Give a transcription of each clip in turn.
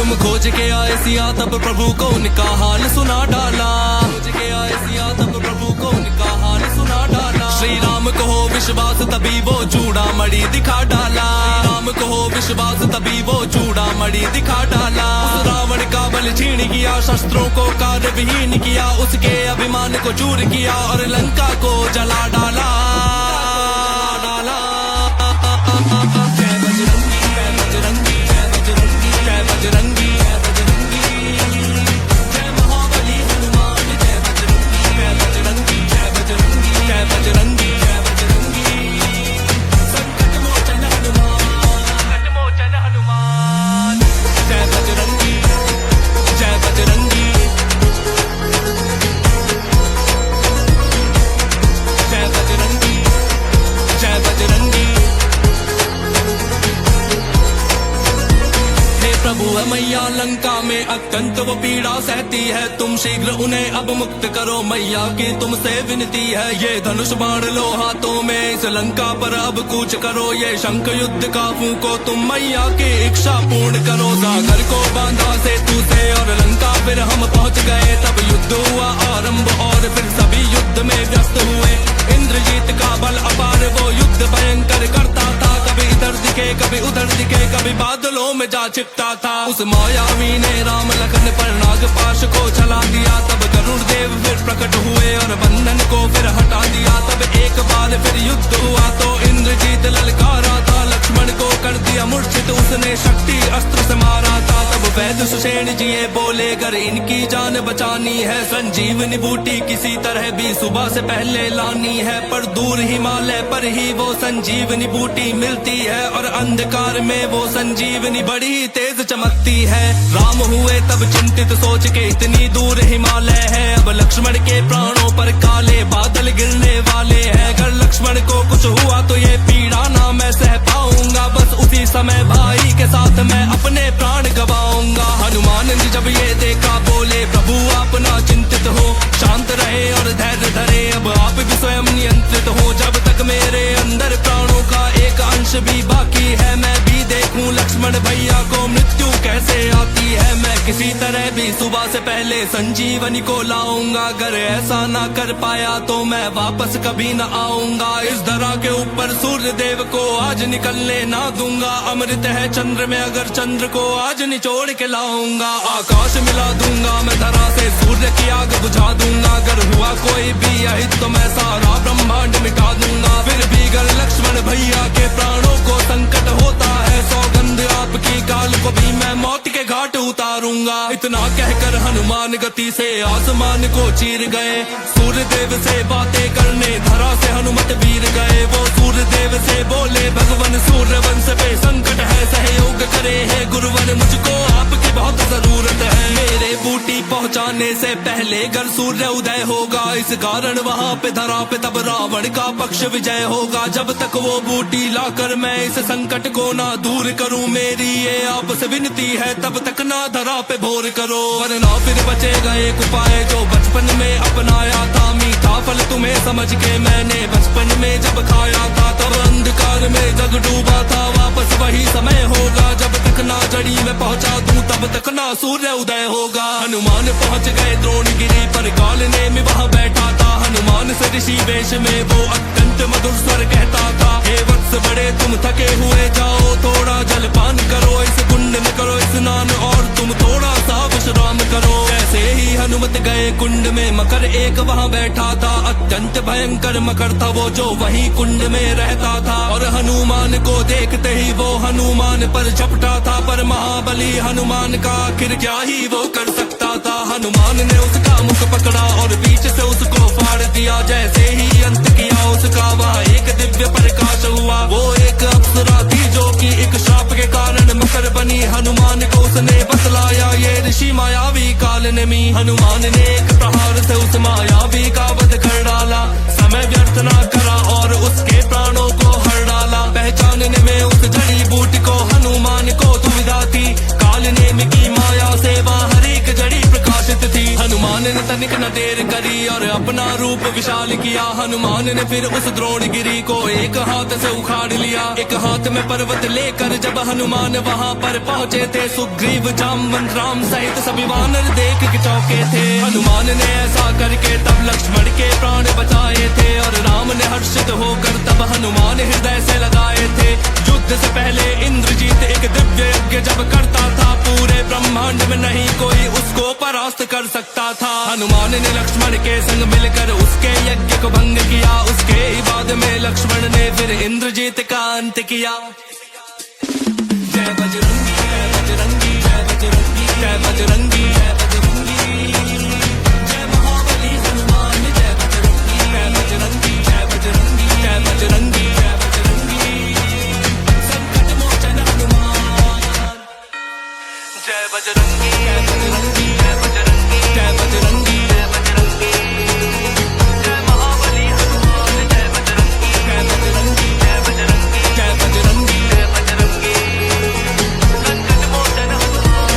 तुम खोज के आए सिया तब प्रभु को उनका हाल सुना डाला। खोज के आए सिया तब प्रभु को उनका हाल सुना डाला। श्री राम को हो विश्वास तभी वो चूड़ा मणि दिखा डाला। राम को हो विश्वास तभी वो चूड़ा मणि दिखा डाला। उस रावण का बल छीन किया, शस्त्रों को कार्य विहीन किया, उसके अभिमान को चूर किया और लंका को जला डाला। जय बजरंगी जय बजरंगी जय बजरंगी जय बजरंगी जय बजरंगी जय महाबली हनुमान। जय बजरंगी जय बजरंगी जय बजरंगी जय बजरंगी जय बजरंगी संकट मोचन हनुमान, संकट मोचन हनुमान। जय बजरंगी जय बजरंगी जय बजरंगी जय बजरंगी। प्रभु है मैया लंका में अत्यंत वो पीड़ा सहती है, तुम शीघ्र उन्हें अब मुक्त करो मैया की तुमसे विनती है। ये धनुष बाण लो हाथों में, इस लंका पर अब कूच करो। ये शंख युद्ध का फूंको, तुम मैया की इच्छा पूर्ण करो। सागर को बांधा सेतु से और लंका फिर हम पहुंच गए। तब युद्ध हुआ आरंभ और फिर सभी युद्ध में व्यस्त हुए। इंद्रजीत का बल अपार, वो युद्ध भयंकर करता था। कभी इधर दिखे कभी उधर दिखे, कभी बादलों में जा छिपता था। उस मायावी ने राम लखन पर नागपाश को चला दिया। तब गरुड़ देव फिर प्रकट हुए और बंधन को फिर हटा दिया। तब एक बार फिर युद्ध हुआ तो इंद्रजीत ललकारा था। लक्ष्मण को कर दिया मूर्छित, उसने शक्ति अस्त्र से मारा था। तब वैद्य सुषेण जी ये बोले, अगर इनकी जान बचानी है, संजीवनी बूटी किसी तरह भी सुबह से पहले लानी है। पर दूर हिमालय पर ही वो संजीवनी बूटी मिलती है और अंधकार में वो संजीवनी बड़ी तेज चमकती है। राम हुए तब चिंतित सोच के, इतनी दूर हिमालय है, अब लक्ष्मण के प्राणों पर काले बादल गिरने वाले हैं। अगर लक्ष्मण को कुछ हुआ तो ये पीड़ा ना मैं सह पाऊंगा। बस उसी समय भाई के साथ मैं अपने प्राण गवाऊंगा। हनुमान जी जब ये देखा बोले, प्रभु आप ना चिंतित हो, शांत रहे और धैर्य धरे। अब आप भी स्वयं नियंत्रित हो। जब तक मेरे अंदर प्राणों का एक अंश भी बाकी है, मैं भी देखूं लक्ष्मण भैया को मृत्यु कैसे आती है। मैं किसी तरह भी सुबह से पहले संजीवनी को लाऊंगा। अगर ऐसा ना कर पाया तो मैं वापस कभी न आऊंगा। इस धरा के ऊपर सूर्य देव को आज निकलने ना दूंगा। अमृत है चंद्र में, अगर चंद्र को आज निचोड़ के लाऊंगा। आकाश मिला दूंगा मैं धरा से, सूर्य की आग बुझा दूंगा। अगर हुआ कोई भी अहित तो मैं सारा ब्रह्मांड मिटा दूंगा। फिर भी अगर लक्ष्मण भैया के प्राणों को संकट होता है, सौगंध आपकी काल को भी मैं मौत के घाट उतारूंगा। इतना कहकर हनुमान गति से आसमान को चीर गए। सूर्य देव से बातें करने धरा से हनुमत वीर गए। वो सूर्य देव से बोले, भगवान सूर्यवंश पे संकट है, सहयोग करे है गुरुवर, मुझको आपकी बहुत जरूरत है। मेरे बूटी पहुंचाने से पहले घर सूर्य उदय होगा, इस कारण वहाँ पे धरा पे तब रावण का पक्ष विजय होगा। जब तक वो बूटी लाकर मैं इस संकट को ना दूर करूं, मेरी ये आपसे विनती है, तब तक ना धरा पे भोर करो। वरना फिर बचेगा एक उपाय जो बचपन में अपनाया था। मीठा फल तुम्हें समझ के मैंने बचपन में जब खाया था, तब अंधकार में जग डूबा था। वापस वही समय होगा, जब तक ना जड़ी में पहुंचा दूं तब तक ना सूर्य उदय होगा। हनुमान पहुंच गए द्रोणगिरी पर, काल ने में वहाँ बैठा था। हनुमान से ऋषि वेश में वो अत्यंत मधुर स्वर कहता था, हे वत्स बड़े तुम थके हुए जाओ, थोड़ा जलपान करो, इस कुंड में करो स्नान और तुम थोड़ा सा विश्राम करो। जैसे ही हनुमत गए कुंड में, मकर एक वहाँ बैठा था। अत्यंत भयंकर मकर था वो, जो वही कुंड में रहता था। और हनुमान को देखते ही वो हनुमान पर झपटा था। पर महाबली हनुमान का आखिर क्या ही वो कर सकता था। हनुमान ने उसका मुख पकड़ा और बीच से उसको फाड़ दिया। जैसे ही अंत किया उसका, वहाँ एक दिव्य प्रकाश हुआ। वो एक अप्सरा थी जो कि एक श्राप के कारण मकर बनी। हनुमान को उसने बतलाया, ये ऋषि मायावी काल नेमी। हनुमान ने एक प्रहार से उस मायावी का वध कर डाला। समय व्यर्थ ना करा और उसके प्राणों को हर डाला। पहचानने में उस जड़ी बूटी को हनुमान को दुविधा थी। काल नेमी की माया से वहाँ हर एक जड़ी प्रकाशित थी। हनुमान ने तनिक न देर करी और अपना रूप विशाल किया। हनुमान ने फिर उस द्रोणगिरी को एक हाथ से उखाड़ लिया। एक हाथ में पर्वत लेकर जब हनुमान वहाँ पर पहुँचे थे, सुग्रीव जामवंत राम सहित सभी वानर देख के चौके थे। हनुमान ने ऐसा करके तब लक्ष्मण के प्राण बचाए थे और राम ने हर्षित होकर तब हनुमान हृदय से लगाए थे। युद्ध से पहले इंद्रजीत एक दिव्य यज्ञ जब करता था, पूरे ब्रह्मांड में नहीं कोई उसको परास्त कर सकता था। हनुमान ने लक्ष्मण के संग मिलकर उसके यज्ञ को भंग किया। उसके ही बाद में लक्ष्मण ने फिर इंद्रजीत का अंत किया। जय बजरंगी जय बजरंगी जय बजरंगी जय बजरंगी जय बजरंगी, जय महाबली हनुमान जय बजरंगी जय बजरंगी जय बजरंगी जय बजरंगी जय बजरंगी, संकट मोचन हनुमान। जय बजरंगी जय बजरंगी जय बजरंगी जय बजरंगी जय बजरंगी, जय महाबली हनुमान जय बजरंगी जय बजरंगी जय बजरंगी जय बजरंगी जय बजरंगी, संकट मोचन हनुमान।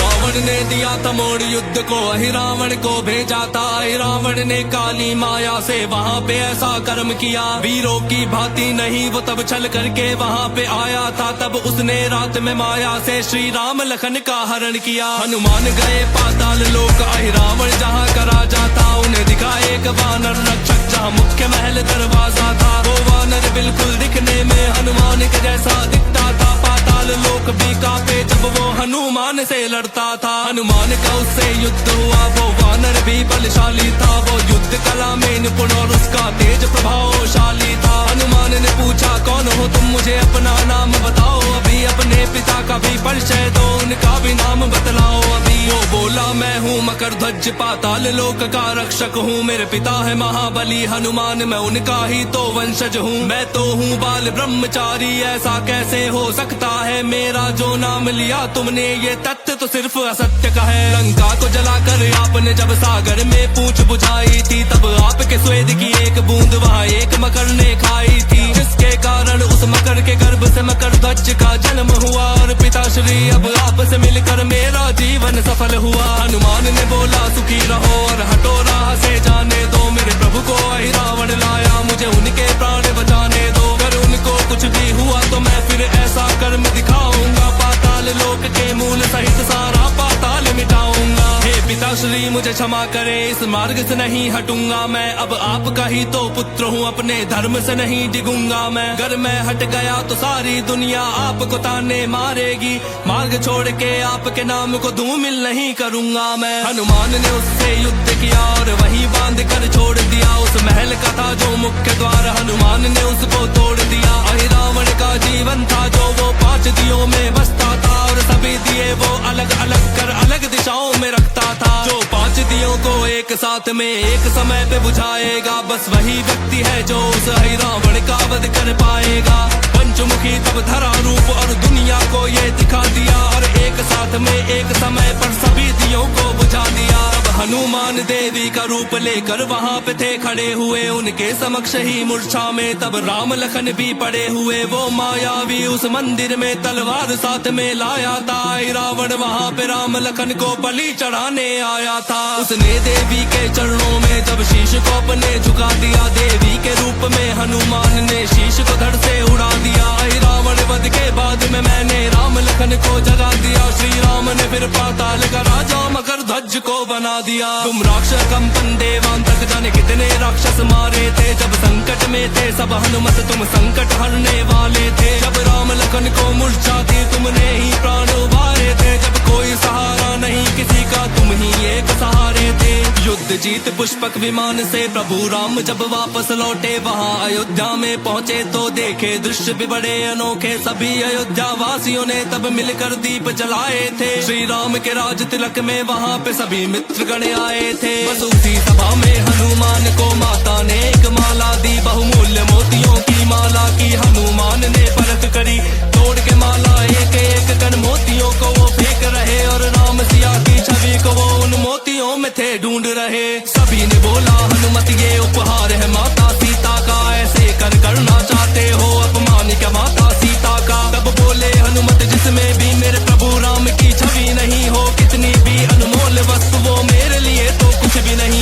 रावण ने दिया था मोड़ युद्ध को, अहि रावण को भेजा था। अहि रावण ने काली माया से वहाँ पे ऐसा कर्म किया। वीरों की भांति नहीं वो तब छल करके वहाँ पे आया था। तब उसने रात में माया से श्री राम लखन का हरण किया। हनुमान गए पाताल लोक, अहि रावण जहाँ का राजा था। उन्हें दिखा एक वानर रक्षक जहाँ मुख्य महल दरवाजा था। वो वानर बिल्कुल दिखने में हनुमान के जैसा दिखता था। पाताल लोक भी कांपे जब वो हनुमान से लड़ता था। हनुमान का उससे युद्ध हुआ, वो वानर भी बलशाली था। वो युद्ध कला में निपुण और उसका तेज प्रभावशाली था। हनुमान ने पूछा कौन हो तुम, मुझे अपना नाम बताओ। अभी अपने पिता का भी परिचय दो, उनका भी नाम बतलाओ अभी। वो बोला मैं हूँ मकरध्वज, पाताल लोक का रक्षक हूँ। मेरे पिता है महाबली हनुमान, मैं उनका ही तो वंशज हूँ। मैं तो हूँ बाल ब्रह्मचारी, ऐसा कैसे हो सकता है। मेरा जो नाम लिया तुमने ये तथ्य तो सिर्फ असत्य का है। लंका को जलाकर आपने जब सागर में पूंछ बुझाई थी, तब आपके स्वेद की एक बूंद वहाँ एक मकर ने खाई थी। जिसके कारण उस मकर के गर्भ से मकरध्वज का जन्म हुआ और पिताश्री अब आपसे मिलकर मेरा जीवन सफल हुआ। हनुमान ने बोला सुखी रहो और हटो राह से जाने दो। मेरे प्रभु को अहि रावण लाया, मुझे उनके प्राण बचाने दो। अगर उनको कुछ भी हुआ तो मैं फिर ऐसा कर्म दिखाऊंगा, पाताल लोक के मूल सहित सारा पाताल मिटाऊंगा। हे पिताश्री मुझे क्षमा करे, इस मार्ग से नहीं हटूंगा मैं। अब आपका ही तो पुत्र हूँ, अपने धर्म से नहीं डिगूंगा मैं। अगर मैं हट गया तो सारी दुनिया आपको ताने मारेगी। मार्ग छोड़ के आपके नाम को धूमिल नहीं करूंगा मैं। हनुमान ने उससे युद्ध किया और वहीं बांध कर छोड़ दिया। उस महल का था जो मुख्य द्वार, हनुमान ने उसको तोड़ दिया। अहि रावण का जीवन था जो वो 5 दियों में बसता था और सभी दिए वो अलग अलग कर अलग दिशाओं में रखता था। जो 5 दियों को एक साथ में एक समय पे बुझाएगा, बस वही व्यक्ति है जो उस अहि रावण का वध कर पाएगा। पंचमुखी तब धरा रूप और दुनिया को ये दिखा दिया और एक साथ में एक समय पर सभी दियों को बुझा दिया। अब हनुमान देवी का रूप लेकर वहाँ पे थे खड़े हुए, उनके समक्ष ही मूर्छा में तब राम लखन भी पड़े हुए। वो मायावी उस मंदिर में तलवार साथ में लाया था। रावण वहाँ पे राम लखन को बलि चढ़ाने आया था। उसने देवी के चरणों में जब शीश को अपने झुका दिया, देवी के रूप में हनुमान ने शीश को धड़ से उड़ा दिया। रावण वध के बाद में मैंने राम लखन को जगा दिया। श्री राम ने फिर पाताल का राजा मकरध्वज को बना दिया। तुम राक्षस कंपन देवान तक जाने कितने राक्षस मारे थे। जब संकट में थे सब हनुमत तुम संकट हरने वाले थे। जब राम लखन को मूर्छा थी तुमने ही प्राण उबारे थे। जब कोई सहारा नहीं किसी का तुम ही एक सहारे थे। युद्ध जीत पुष्पक विमान से प्रभु राम जब वापस लौटे, वहाँ अयोध्या में पहुँचे तो देखे दृश्य भी बड़े अनोखे। सभी अयोध्या वासियों ने तब मिलकर दीप जलाए थे। श्री राम के राज तिलक में वहाँ पे सभी मित्र गण आए थे। बस उसी सभा में हनुमान को माता ने एक माला दी, बहुमूल्य मोतियों की माला की हनुमान ने परख करी। तोड़ के माला एक एक कण मोतियों को वो फेंक रहे और राम सिया की छवि को वो उन मोतियों में थे ढूंढ रहे। सभी ने बोला हनुमत ये उपहार है माता सीता का, ऐसे कर करना चाहते हो अपमान क्या माता सीता का। तब बोले हनुमत जिसमें भी मेरे प्रभु राम की छवि नहीं हो, कितनी भी अनमोल वस्तु वो मेरे लिए तो कुछ भी नहीं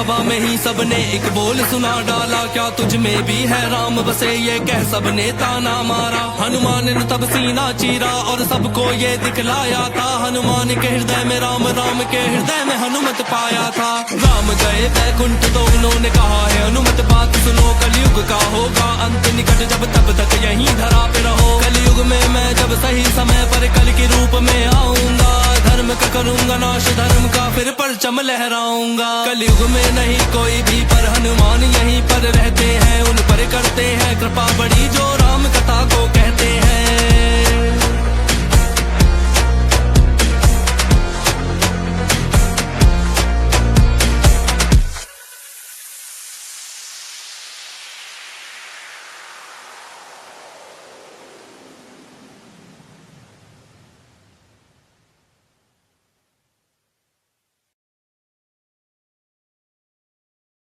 हवा में ही सबने एक बोल सुना डाला, क्या तुझ में भी है राम बसे, ये कह सबने ताना मारा। हनुमान ने तब सीना चीरा और सबको ये दिखलाया था, हनुमान के हृदय में राम, राम के हृदय में हनुमत पाया था। राम गए बैकुंठ तो उन्होंने कहा है हनुमत बात सुनो, कलयुग का होगा अंत निकट, जब तब तक यहीं धरा पे रहो। कलयुग में मैं जब सही समय पर कल के रूप में आऊंगा, धर्म का करूंगा नाश, धर्म का फिर परचम लहराऊंगा। कलयुग में नहीं कोई भी पर हनुमान यहीं पर रहते हैं, उन पर करते हैं कृपा बड़ी जो राम कथा को कहते हैं।